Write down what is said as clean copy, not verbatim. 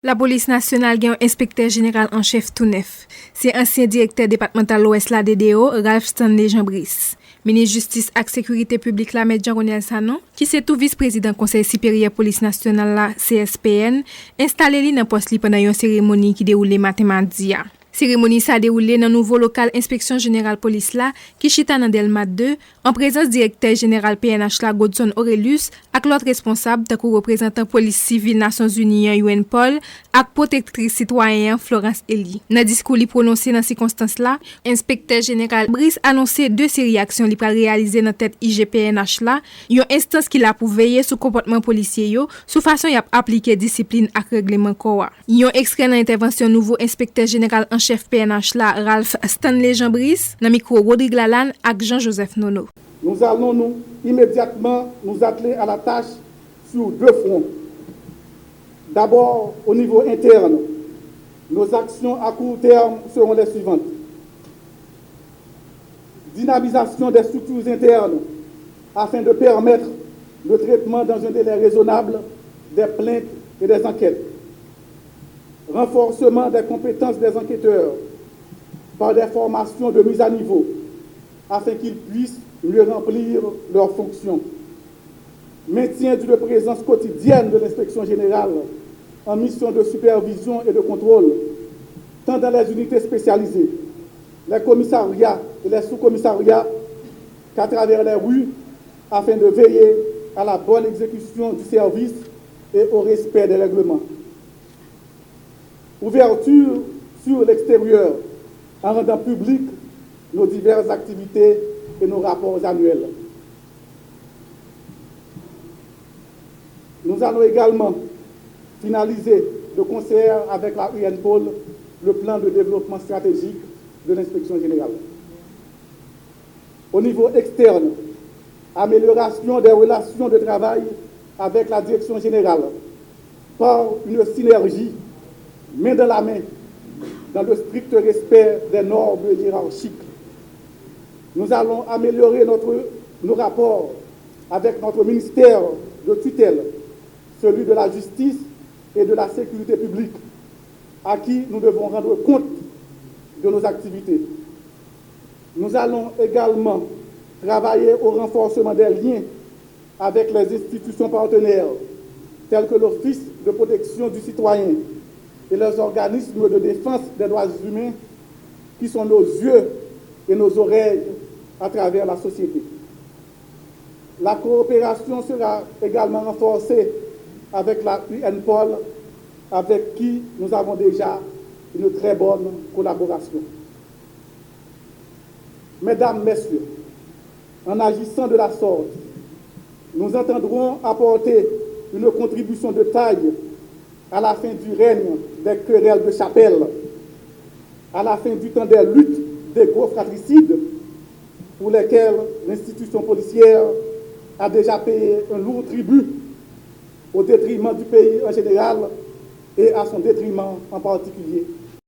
La police nationale a un inspecteur général en chef tout neuf. C'est ancien directeur départemental ouest la DDO, Ralph Stanley Jean-Brice. Ministre Justice et Sécurité publique la Maître Jean-Ronel Sanon, qui c'est tout vice-président Conseil supérieur police nationale la CSPN, installé dans poste pendant une cérémonie qui déroulait matin mardi. Cérémonie ça déroulé dans nouveau local inspection générale police là qui chita dans Delmat 2 en présence directeur général PNH la Godson Aurelius ak l'autre responsable de représentant police civile Nations Unies UNPOL ak protectrice citoyen Florence Eli. Dans discours li prononcé dans circonstance là, inspecteur général Brice annoncé deux séries d'actions li pra réaliser dans tête IGPNH là, une instance qui l'a pour veiller sur comportement policier yo, sous façon y a appliquer discipline ak règlement quoi. Yon extrait dans intervention nouveau inspecteur général en chef PNH là, Ralph Stanley Jean-Brice, dans micro Rodrigue Lalanne avec Jean-Joseph Nono. Nous allons nous immédiatement nous atteler à la tâche sur deux fronts. D'abord, au niveau interne, nos actions à court terme seront les suivantes. Dynamisation des structures internes afin de permettre le traitement dans un délai raisonnable des plaintes et des enquêtes. Renforcement des compétences des enquêteurs par des formations de mise à niveau afin qu'ils puissent mieux remplir leurs fonctions. Maintien d'une présence quotidienne de l'inspection générale en mission de supervision et de contrôle, tant dans les unités spécialisées, les commissariats et les sous-commissariats qu'à travers les rues afin de veiller à la bonne exécution du service et au respect des règlements. Ouverture sur l'extérieur en rendant public nos diverses activités et nos rapports annuels. Nous allons également finaliser de concert avec la UNPOL le plan de développement stratégique de l'inspection générale. Au niveau externe, amélioration des relations de travail avec la direction générale par une synergie main dans la main dans le strict respect des normes hiérarchiques. Nous allons améliorer nos rapports avec notre ministère de tutelle, celui de la justice et de la sécurité publique, à qui nous devons rendre compte de nos activités. Nous allons également travailler au renforcement des liens avec les institutions partenaires, telles que l'Office de protection du citoyen et les organismes de défense des droits humains, qui sont nos yeux et nos oreilles à travers la société. La coopération sera également renforcée avec la UNPOL, avec qui nous avons déjà une très bonne collaboration. Mesdames, Messieurs, en agissant de la sorte, nous entendrons apporter une contribution de taille à la fin du règne des querelles de chapelle, à la fin du temps des luttes des gros fratricides, pour lesquels l'institution policière a déjà payé un lourd tribut au détriment du pays en général et à son détriment en particulier.